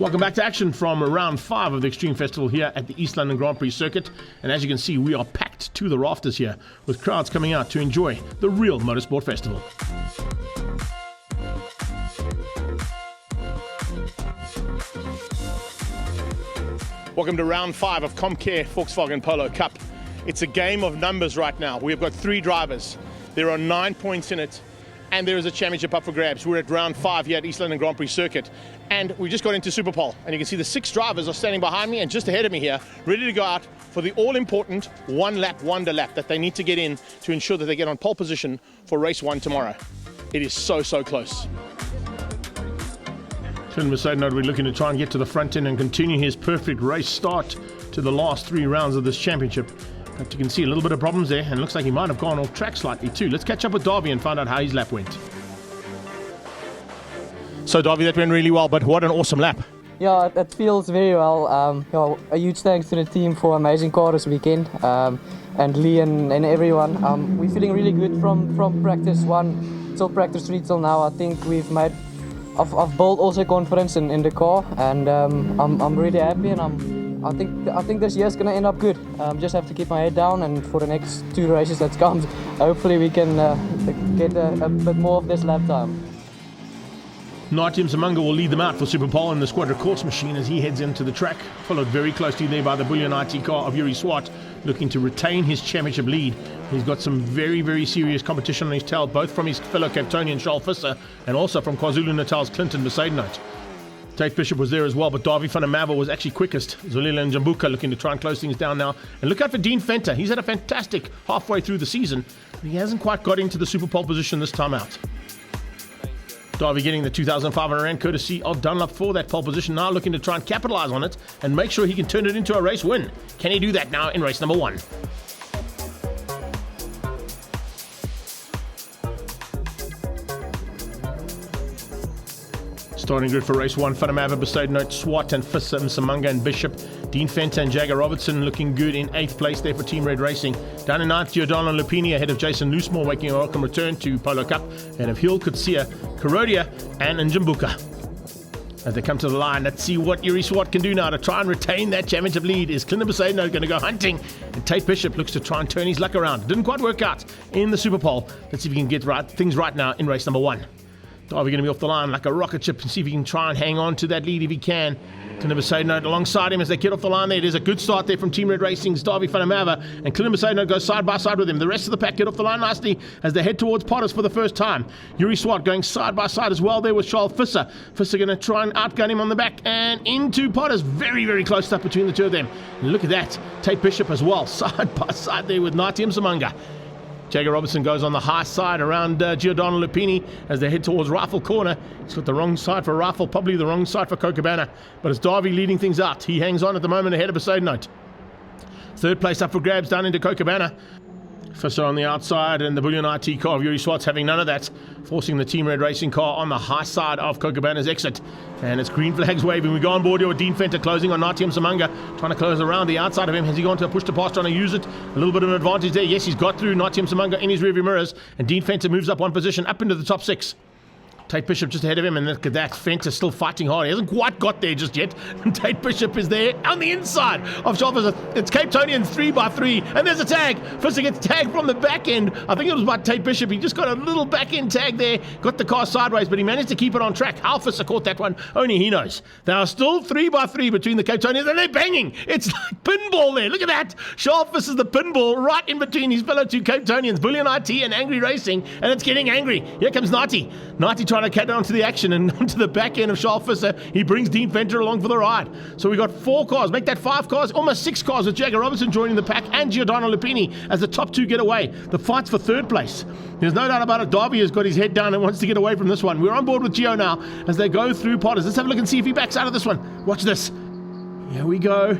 Welcome back to action from round 5 of the Extreme Festival here at the East London Grand Prix circuit. And as you can see, we are packed to the rafters here with crowds coming out to enjoy the real motorsport festival. Welcome to round 5 of CompCare Volkswagen Polo Cup. It's a game of numbers right now. We've got 3 drivers. There are 9 points in it, and there is a championship up for grabs. We're at round 5 here at East London Grand Prix circuit, and we just got into Super Pole, and you can see the 6 drivers are standing behind me and just ahead of me here, ready to go out for the all-important one-lap wonder lap that they need to get in to ensure that they get on pole position for race 1 tomorrow. It is so close. Clinton Mercedes will be looking to try and get to the front end and continue his perfect race start to the last 3 rounds of this championship. But you can see a little bit of problems there, and looks like he might have gone off track slightly too. Let's catch up with Darby and find out how his lap went. So Darby, that went really well, but what an awesome lap. Yeah, it feels very well. A huge thanks to the team for amazing car this weekend, and Lee and everyone. We're feeling really good from practice 1 till practice 3 till now. I think I've built also confidence in the car, and I'm really happy, and I think this year's gonna end up good. Just have to keep my head down, and for the next 2 races that comes, hopefully we can get a bit more of this lap time. Natim Samunga will lead them out for Super Pole in the Squadra Course machine as he heads into the track, followed very closely there by the Bullion IT car of Yuri Swart, looking to retain his championship lead. He's got some very serious competition on his tail, both from his fellow Cape Townian Charles Visser and also from KwaZulu-Natal's Clinton Mercedes. Tate Bishop was there as well, but Davy van der Merwe was actually quickest. Zulile and Njambuka looking to try and close things down now. And look out for Dean Venter. He's had a fantastic halfway through the season, but he hasn't quite got into the Super Pole position this time out. Davy getting the 2,500 Rand courtesy of Dunlop for that pole position, now looking to try and capitalize on it and make sure he can turn it into a race win. Can he do that now in race number 1? Starting good for race 1, Van der Merwe, Besaidnout, Swart and Visser, Msamanga and Bishop. Dean Venter and Jagger Robertson looking good in 8th place there for Team Red Racing. Down in 9th, Giordano Lupini ahead of Jason Loosemore, making a welcome return to Polo Cup. And of Hill, Kutsia, Karodia and Njambuka. As they come to the line, let's see what Yuri Swart can do now to try and retain that championship lead. Is Clinton Besaidnout going to go hunting? And Tate Bishop looks to try and turn his luck around. Didn't quite work out in the Super Pole. Let's see if he can get things right now in race number 1. Darby going to be off the line like a rocket ship and see if he can try and hang on to that lead if he can. Clinton Besaidnout alongside him as they get off the line there. There's a good start there from Team Red Racing's Darby van der Merwe, and Clinton Besaidnout goes side by side with him. The rest of the pack get off the line nicely as they head towards Potters for the first time. Yuri Swart going side by side as well there with Charles Visser. Visser going to try and outgun him on the back and into Potters. Very close stuff between the two of them. And look at that. Tate Bishop as well, side by side there with Natim Samunga. Jagger Robertson goes on the high side around Giordano Lupini as they head towards Rifle Corner. He's got the wrong side for Rifle, probably the wrong side for Kocabana. But it's Darby leading things out. He hangs on at the moment ahead of Besaidnout. 3rd place up for grabs down into Kocabana. Visser on the outside, and the Bullion IT car of Yuri Swartz having none of that, forcing the Team Red Racing car on the high side of Kocabana's exit. And it's green flags waving. We go on board here with Dean Venter closing on Natim Samunga, trying to close around the outside of him. Has he gone to a push to pass, trying to use it? A little bit of an advantage there. Yes, he's got through Natim Samunga in his rearview mirrors, and Dean Venter moves up 1 position, up into the top 6. Tate Bishop just ahead of him, and look at that, Venter still fighting hard. He hasn't quite got there just yet. And Tate Bishop is there on the inside of Charles Visser. It's Cape Townians 3x3, and there's a tag. Visser gets tagged from the back end. I think it was by Tate Bishop. He just got a little back end tag there, got the car sideways, but he managed to keep it on track. How Visser caught that one, only he knows. There are still 3x3 between the Cape Townians, and they're banging. It's like pinball there. Look at that. Charles Visser's the pinball right in between his fellow 2 Cape Townians, Bullion IT and Angry Racing, and it's getting angry. Here comes Nati. Nati trying to cut onto the action and onto the back end of Charles Visser. He brings Dean Venter along for the ride. So we got 4 cars, make that 5 cars, almost 6 cars with Jagger Robertson joining the pack and Giordano Lupini as the top 2 get away. The fight's for 3rd place. There's no doubt about it. Darby has got his head down and wants to get away from this one. We're on board with Gio now as they go through Potters. Let's have a look and see if he backs out of this one. Watch this. Here we go.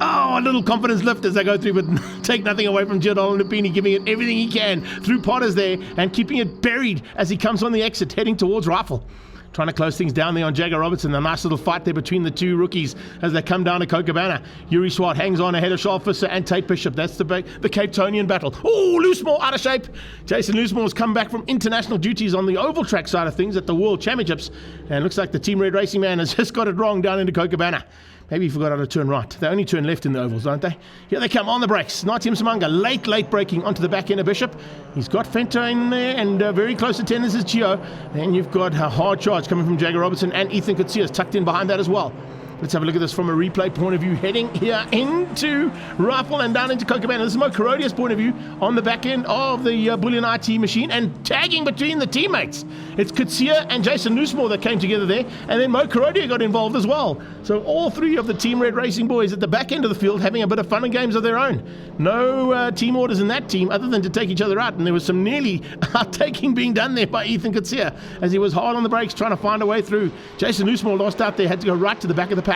Oh, a little confidence lift as they go through, but take nothing away from Giordano Lupini, giving it everything he can through Potters there and keeping it buried as he comes on the exit, heading towards Rifle. trying to close things down there on Jagger Robertson. A nice little fight there between the two rookies as they come down to Kookaburra. Yuri Swart hangs on ahead of Charles Visser and Tate Bishop. That's the Cape Townian battle. Oh, Loosemore out of shape. Jason Loosemore has come back from international duties on the oval track side of things at the World Championships, and looks like the Team Red Racing man has just got it wrong down into Kookaburra. Maybe he forgot how to turn right. They only turn left in the ovals, don't they? Here they come on the brakes. Natia Msimanga, late braking onto the back end of Bishop. He's got Fenta in there, and very close attendance is Gio. Then you've got a hard charge coming from Jagger Robertson, and Ethan Kutsia tucked in behind that as well. Let's have a look at this from a replay point of view, heading here into Rifle and down into Kookaburra. This is Mo Karodia's point of view on the back end of the Bullion IT machine, and tagging between the teammates. It's Kutsia and Jason Loosemore that came together there, and then Mo Karodia got involved as well. So all three of the Team Red Racing boys at the back end of the field having a bit of fun and games of their own. No team orders in that team other than to take each other out, and there was some nearly out-taking being done there by Ethan Kutsia as he was hard on the brakes trying to find a way through. Jason Loosemore lost out there, had to go right to the back of the pack.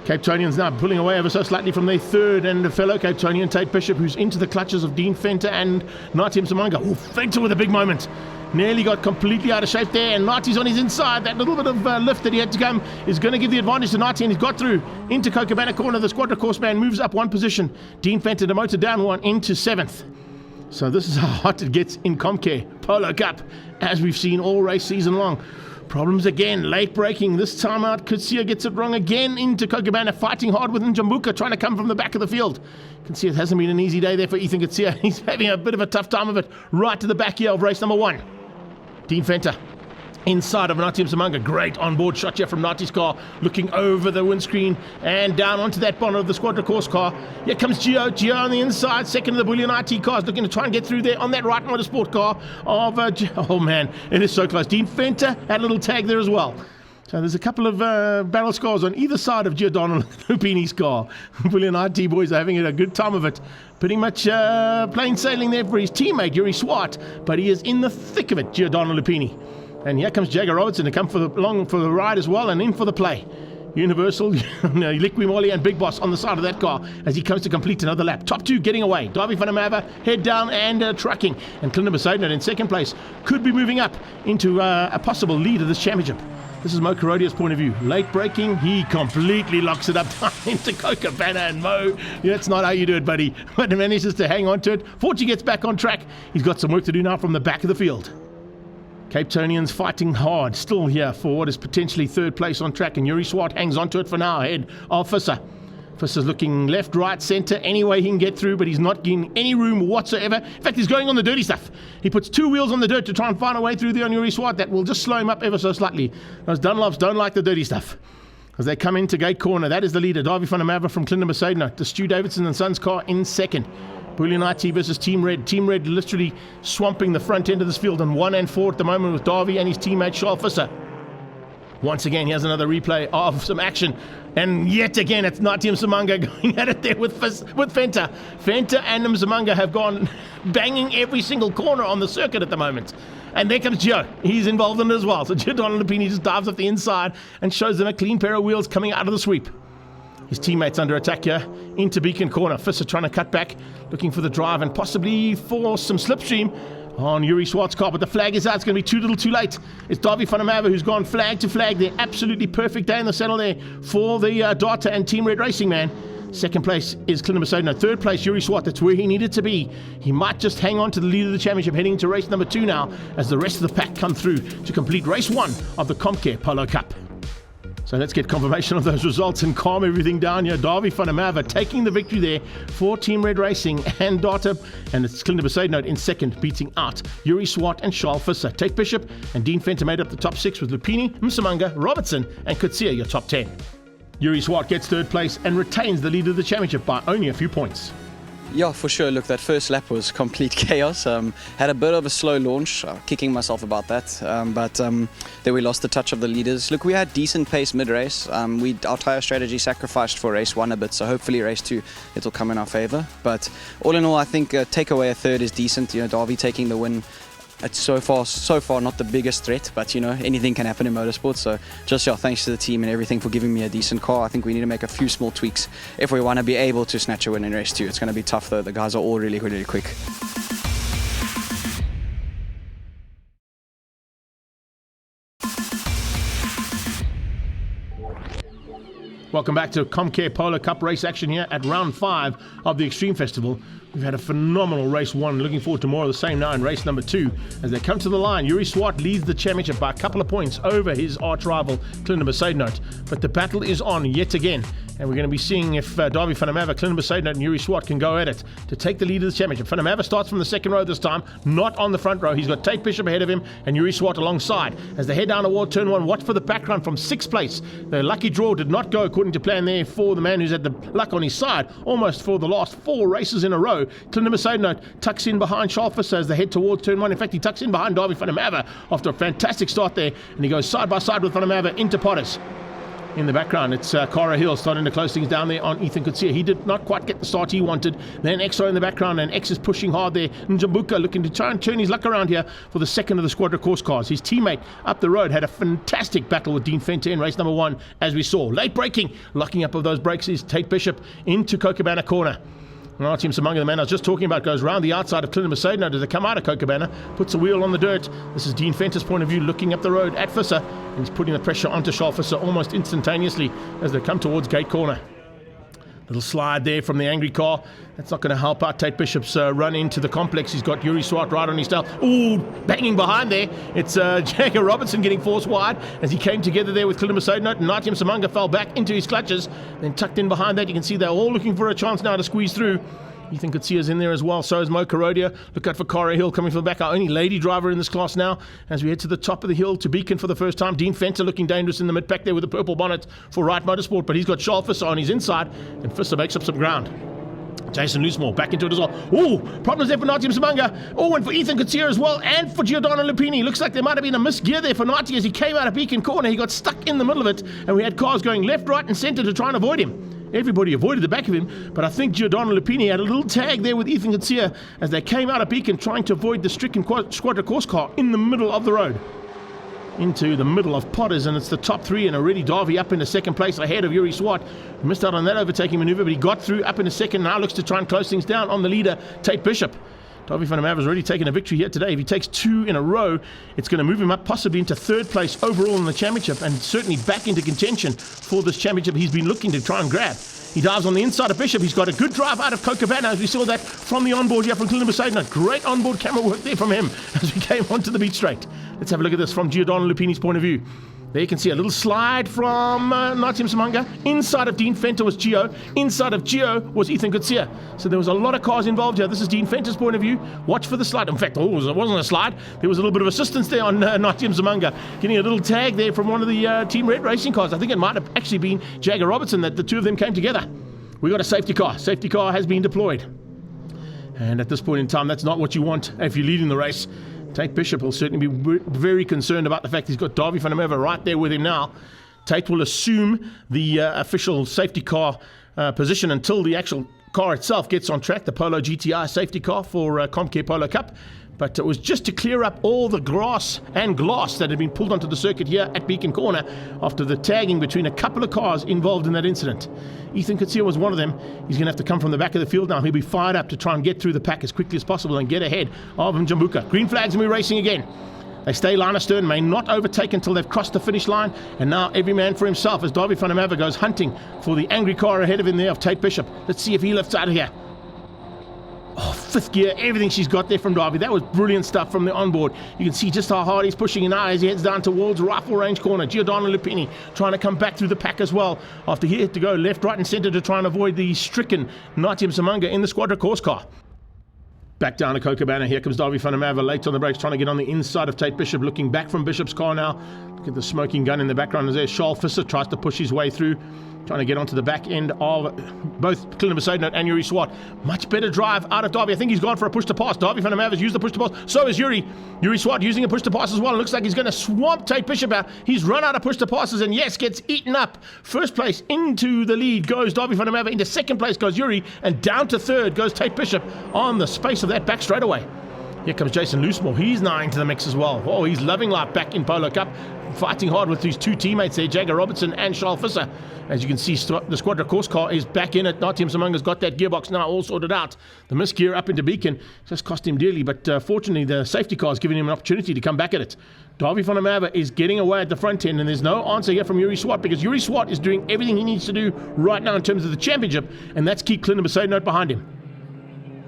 Cape Townians now pulling away ever so slightly from their third, and a fellow Cape Townian, Tate Bishop, who's into the clutches of Dean Fenta and Natia Msimanga. Oh, Fenta with a big moment. Nearly got completely out of shape there, and Nati's on his inside. That little bit of lift that he had to come is going to give the advantage to Nati, and he's got through into Kookaburra corner. The Squadra course man moves up one position. Dean Fenta demoted down one into 7th. So this is how hot it gets in CompCare Polo Cup, as we've seen all race season long. Problems again, late braking. This time out, Kutsia gets it wrong again into Kookaburra, fighting hard with Njambuka, trying to come from the back of the field. You can see it hasn't been an easy day there for Ethan Kutsia. He's having a bit of a tough time of it right to the back here of race number 1. Dean Fenta inside of Natia Msimanga. Great onboard shot here from Nati's car, looking over the windscreen and down onto that bonnet of the Squadra course car. Here comes Gio on the inside, second of the Bullion IT cars, looking to try and get through there on that right motorsport car of oh man, it is so close. Dean Fenta had a little tag there as well. So there's a couple of battle scars on either side of Giordano Lupini's car. Bullion IT boys are having a good time of it. Pretty much plain sailing there for his teammate, Yuri Swart, but he is in the thick of it, Giordano Lupini. And here comes Jagger Robertson to come along for the ride as well, and in for the play. Universal, Liqui Moly and Big Boss on the side of that car as he comes to complete another lap. Top 2 getting away. Davy van der Merwe head down and trucking. And Clinton Besaidner in second place could be moving up into a possible lead of this championship. This is Mo Karodia's point of view. Late braking, he completely locks it up into Kookaburra, and Mo, that's not how you do it, buddy. But he manages to hang on to it. Forty gets back on track. He's got some work to do now from the back of the field. Cape Townians fighting hard, still here for what is potentially third place on track, and Yuri Swart hangs on to it for now ahead of Visser. Visser's looking left, right, centre, any way he can get through, but he's not getting any room whatsoever. In fact, he's going on the dirty stuff. He puts 2 wheels on the dirt to try and find a way through there on Yuri Swart. That will just slow him up ever so slightly. Those Dunlops don't like the dirty stuff. As they come into gate corner, that is the leader, Davy van der Merwe from Clinton Besaidner. To Stu Davidson and Sons car in second. Bullion IT versus Team Red. Team Red literally swamping the front end of this field on 1 and 4 at the moment with Davy and his teammate Charles Visser. Once again, here's another replay of some action. And yet again, it's Natia Msimanga going at it there with Fenta. Fenta and Msimanga have gone banging every single corner on the circuit at the moment. And there comes Gio. He's involved in it as well. So Giordano Lupini just dives off the inside and shows them a clean pair of wheels coming out of the sweep. His teammates under attack here into Beacon corner. Visser trying to cut back, looking for the drive and possibly force some slipstream on Yuri Swart's car, but the flag is out. It's going to be too little too late. It's Davy van der Merwe who's gone flag to flag there. Absolutely perfect day in the saddle there for the Data and Team Red Racing man. Second place is Clinton Besaidner. Third place, Yuri Swart. That's where he needed to be. He might just hang on to the lead of the championship heading into race number 2 now as the rest of the pack come through to complete race 1 of the CompCare Polo Cup. So let's get confirmation of those results and calm everything down here. Davy van der Merwe taking the victory there for Team Red Racing and Data. And it's Clinton Besaidner in second, beating out Yuri Swart and Charles Visser. Tate Bishop and Dean Fenta made up the top 6 with Lupini, Msimanga, Robertson and Kutsia your top 10. Yuri Swart gets third place and retains the lead of the championship by only a few points. Yeah, for sure. Look, that first lap was complete chaos. Had a bit of a slow launch, kicking myself about that. But then we lost the touch of the leaders. Look, we had decent pace mid-race. Our tyre strategy sacrificed for race 1 a bit, so hopefully race 2 it'll come in our favour. But all in all, I think take away a third is decent. You know, Davy taking the win. It's so far not the biggest threat, but you know, anything can happen in motorsport. So just thanks to the team and everything for giving me a decent car. I think we need to make a few small tweaks if we want to be able to snatch a win in race 2. It's going to be tough though. The guys are all really, really quick. Welcome back to CompCare Polo Cup race action here at round 5 of the Extreme Festival. We've had a phenomenal race 1. Looking forward to more of the same now in race number 2. As they come to the line, Yuri Swart leads the championship by a couple of points over his arch rival, Clinton Besaidnout. But the battle is on yet again. And we're going to be seeing if Davy van der Merwe, Clinton Besaidnout and Yuri Swart can go at it to take the lead of the championship. Van der Merwe starts from the second row this time, not on the front row. He's got Tate Bishop ahead of him and Yuri Swart alongside. As they head down toward turn 1, watch for the back run from 6th place. The lucky draw did not go according to plan there for the man who's had the luck on his side almost for the last 4 races in a row. Clinton Besaidnout tucks in behind Charles Visser as they head towards turn 1. In fact, he tucks in behind Davy van der Merwe after a fantastic start there, and he goes side by side with van der Merwe into Potters. In the background, it's Cara Hill starting to close things down there on Ethan Kutsia. He did not quite get the start he wanted. Then XO in the background, and X is pushing hard there. Njambuka looking to try and turn his luck around here for the second of the Squadra course cars. His teammate up the road had a fantastic battle with Dean Fenter in race number 1, as we saw. Late braking, locking up of those brakes is Tate Bishop into Kookaburra corner. Now Team Samanga, the man I was just talking about, goes round the outside of Clinton Besaidnout as they come out of Kookaburra, puts a wheel on the dirt. This is Dean Fenter's point of view, looking up the road at Visser, and he's putting the pressure onto Charles Visser almost instantaneously as they come towards gate corner. Little slide there from the angry car. That's not going to help out Tate Bishop's run into the complex. He's got Yuri Swart right on his tail. Ooh, banging behind there. It's Jagger Robertson getting forced wide as he came together there with Clinton Besaidnout, and Naitiam Samanga fell back into his clutches. Then tucked in behind that, you can see they're all looking for a chance now to squeeze through. Ethan Kutsia's in there as well, so is Mo Karodia. Look out for Cara Hill coming from the back, our only lady driver in this class now, as we head to the top of the hill to Beacon for the first time. Dean Fenter looking dangerous in the mid-pack there with the purple bonnet for Wright Motorsport, but he's got Charles Visser on his inside, and Visser makes up some ground. Jason Loosemore back into it as well. Oh, problems there for Naitiam Samanga. Oh, and for Ethan Kutsia as well, and for Giordano Lupini. Looks like there might have been a misgear there for Naiti as he came out of Beacon corner. He got stuck in the middle of it, and we had cars going left, right, and centre to try and avoid him. Everybody avoided the back of him, but I think Giordano Lupini had a little tag there with Ethan Kutsia as they came out of Beacon trying to avoid the stricken Squadra course car in the middle of the road. Into the middle of Potters, and it's the top 3, and already Davy up into second place ahead of Yuri Swart. Missed out on that overtaking maneuver, but he got through up into second. Now looks to try and close things down on the leader, Tate Bishop. Davy van der Merwe has already taken a victory here today. If he takes 2 in a row, it's going to move him up possibly into 3rd place overall in the championship, and certainly back into contention for this championship he's been looking to try and grab. He dives on the inside of Bishop. He's got a good drive out of Kookaburra, as we saw that from the onboard here from Clinton Besaidnout. Great onboard camera work there from him as we came onto the beach straight. Let's have a look at this from Giordano Lupini's point of view. There you can see a little slide from Naitiam Samanga. Inside of Dean Fenter was Gio. Inside of Gio was Ethan Kutsia. So there was a lot of cars involved here. This is Dean Fenter's point of view. Watch for the slide. In fact, it wasn't a slide. There was a little bit of assistance there on Naitiam Samanga. Getting a little tag there from one of the Team Red racing cars. I think it might have actually been Jagger Robertson that the two of them came together. We got a safety car. Safety car has been deployed. And at this point in time, that's not what you want if you're leading the race. Tate Bishop will certainly be very concerned about the fact he's got Davy van der Merwe right there with him now. Tate will assume the official safety car position until the actual car itself gets on track, the Polo GTI safety car for CompCare Polo Cup. But it was just to clear up all the grass and glass that had been pulled onto the circuit here at Beacon Corner after the tagging between a couple of cars involved in that incident. Ethan Kutsia was one of them. He's going to have to come from the back of the field now. He'll be fired up to try and get through the pack as quickly as possible and get ahead of Njambuka. Green flags and we're racing again. They stay line astern, may not overtake until they've crossed the finish line, and now every man for himself as Davy van der Merwe goes hunting for the angry car ahead of him there of Tate Bishop. Let's see if he lifts out of here. Oh, 5th gear, everything she's got there from Davy. That was brilliant stuff from the onboard. You can see just how hard he's pushing it now as he heads down towards rifle range corner. Giordano Lupini trying to come back through the pack as well after he had to go left, right and centre to try and avoid the stricken Naitiam Samanga in the Squadra course car. Back down to Kookaburra. Here comes Davy van der Merwe late on the brakes, trying to get on the inside of Tate Bishop, looking back from Bishop's car now. Look at the smoking gun in the background as there. Charles Visser tries to push his way through, trying to get onto the back end of both Clinton Besaidnout and Yuri Swart. Much better drive out of Davy. I think he's gone for a push to pass. Davy van der Merwe has used the push to pass. So is Yuri. Yuri Swart using a push to pass as well. It looks like he's going to swamp Tate Bishop out. He's run out of push to passes and yes, gets eaten up. 1st place into the lead goes Davy van der Merwe. Into 2nd place goes Yuri, and down to 3rd goes Tate Bishop on the space of that back straightaway. Here comes Jason Loosemore. He's now into the mix as well. Oh, he's loving life back in Polo Cup. fighting hard with his two teammates there, Jagger Robertson and Charles Visser. As you can see, the Squadra course car is back in it. Tim Simonga's got that gearbox now all sorted out. The misgear up into Beacon just cost him dearly, but fortunately the safety car is giving him an opportunity to come back at it. Davy van der Merwe is getting away at the front end, and there's no answer here from Yuri Swart, because Yuri Swart is doing everything he needs to do right now in terms of the championship, and that's keep Clinton Besaidnout behind him.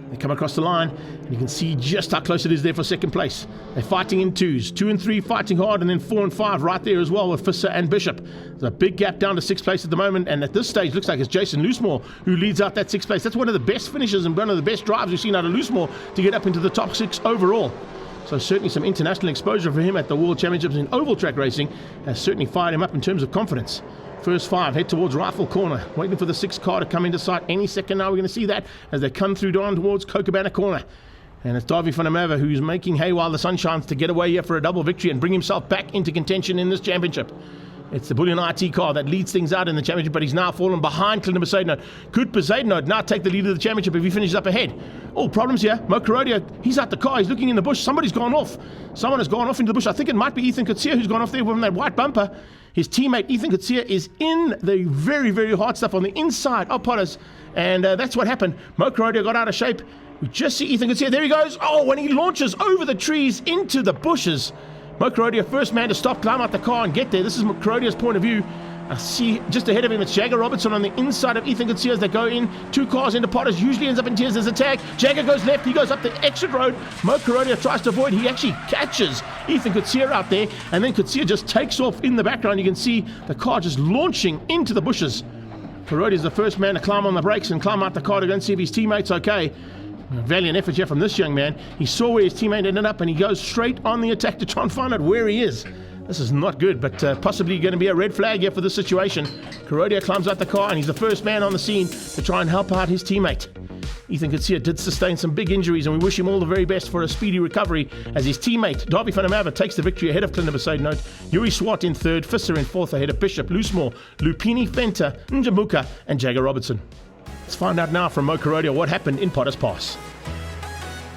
They come across the line, and you can see just how close it is there for second place. They're fighting in twos, 2 and 3 fighting hard, and then 4 and 5 right there as well with Visser and Bishop. There's a big gap down to 6th place at the moment, and at this stage looks like it's Jason Loosemore who leads out that 6th place. That's one of the best finishes and one of the best drives we've seen out of Loosemore to get up into the top 6 overall. So certainly some international exposure for him at the World Championships in oval track racing has certainly fired him up in terms of confidence. First 5 head towards Rifle Corner, waiting for the 6th car to come into sight any second now. We're going to see that as they come through down towards Cochabana Corner. And it's Davy van der Merwe who's making hay while the sun shines to get away here for a double victory and bring himself back into contention in this championship. It's the Bullion IT car that leads things out in the championship, but he's now fallen behind Clinton Besaidnout. Could Besaidnout now take the lead of the championship if he finishes up ahead? Oh, problems here. Mo Karodia, he's out the car. He's looking in the bush. Somebody's gone off. Someone has gone off into the bush. I think it might be Ethan Kutsia who's gone off there from that white bumper. His teammate, Ethan Kutsia, is in the very, very hard stuff on the inside of Potters. And that's what happened. Mo Karodia got out of shape. We just see Ethan Kutsia. There he goes. Oh, when he launches over the trees into the bushes. Mo Karodia, first man to stop, climb out the car and get there. This is Mo Karodia's point of view. I see just ahead of him, it's Jagger Robertson on the inside of Ethan Kutsia as they go in. 2 cars into Potters, usually ends up in tears. There's a tag. Jagger goes left, he goes up the exit road. Mo Karodia tries to avoid. He actually catches Ethan Kutsia out there, and then Kutsia just takes off in the background. You can see the car just launching into the bushes. Karodia is the first man to climb on the brakes and climb out the car to go and see if his teammate's okay. A valiant effort here from this young man. He saw where his teammate ended up and he goes straight on the attack to try and find out where he is. This is not good, but possibly going to be a red flag here for this situation. Karodia climbs out the car and he's the first man on the scene to try and help out his teammate. Ethan Kutsia did sustain some big injuries, and we wish him all the very best for a speedy recovery as his teammate, Davy van der Merwe, takes the victory ahead of Clinton Besaidnout. Yuri Swart in 3rd, Visser in 4th ahead of Bishop, Loosemore, Lupini, Fenter, Njamuka and Jagger Robertson. Let's find out now from Mo Karodia what happened in Potters Pass.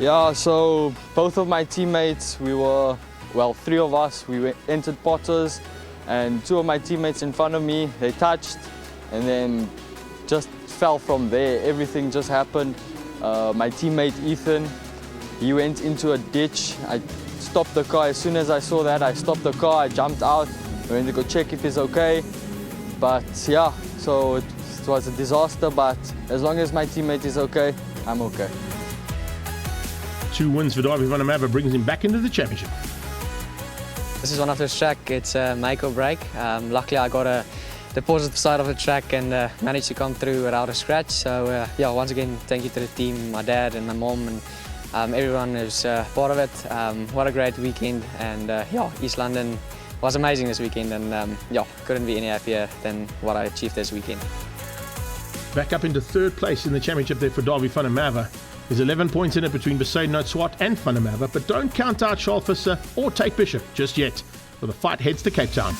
Yeah, so both of my teammates, we were, well, 3 of us, we entered Potters, and 2 of my teammates in front of me, they touched, and then just fell from there. Everything just happened. My teammate Ethan, he went into a ditch. I stopped the car. As soon as I saw that, I stopped the car, I jumped out, I went to go check if he's okay. But yeah, so it was a disaster, but as long as my teammate is okay, I'm okay. 2 wins for Davy van der Merwe brings him back into the championship. This is one of those tracks, it's make or break. Luckily I got a deposit side of the track and managed to come through without a scratch. So yeah, once again, thank you to the team, my dad and my mom and everyone who's part of it. What a great weekend, and yeah, East London was amazing this weekend, and yeah, couldn't be any happier than what I achieved this weekend. Back up into 3rd place in the championship there for Davy van der Merwe. There's 11 points in it between Besaidnout, Swart and van der Merwe, but don't count out Charles Visser or Tate Bishop just yet, for the fight heads to Cape Town.